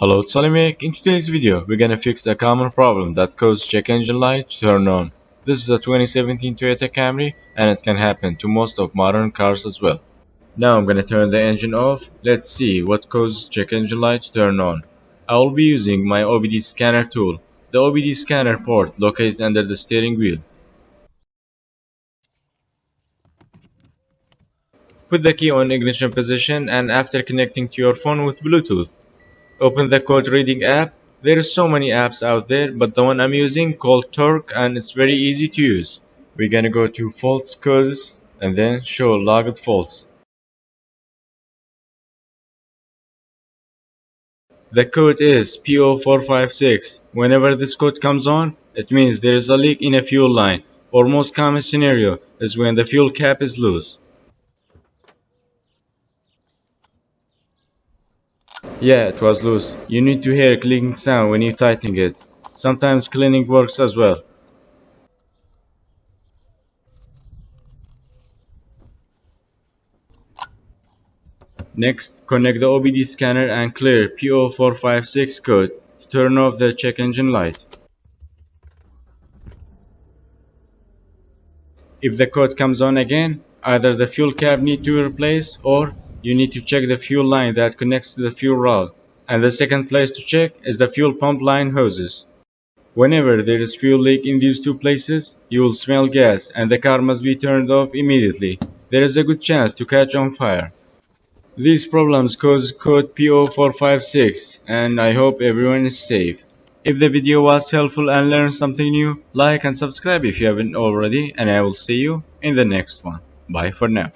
Hello, it's AliMECH. In today's video, we're gonna fix a common problem that causes check engine light to turn on. This is a 2017 Toyota Camry, and it can happen to most of modern cars as well. Now I'm gonna turn the engine off. Let's see what causes check engine light to turn on. I will be using my OBD scanner tool. The OBD scanner port located under the steering wheel. Put the key on ignition position, and after connecting to your phone with Bluetooth, open the code reading app. There are so many apps out there, but the one I'm using called Torque, and it's very easy to use. We're gonna go to faults codes and then show logged faults. The code is P0456. Whenever this code comes on, it means there is a leak in a fuel line, or most common scenario is when the fuel cap is loose. Yeah, it was loose. You need to hear a clicking sound when you tighten it. Sometimes cleaning works as well. Next, connect the OBD scanner and clear P0456 code to turn off the check engine light. If the code comes on again, either the fuel cap needs to be replaced or you need to check the fuel line that connects to the fuel rod. And the second place to check is the fuel pump line hoses. Whenever there is fuel leak in these two places, you will smell gas and the car must be turned off immediately. There is a good chance to catch on fire. These problems cause code P0456, and I hope everyone is safe. If the video was helpful and learned something new, like and subscribe if you haven't already, and I will see you in the next one. Bye for now.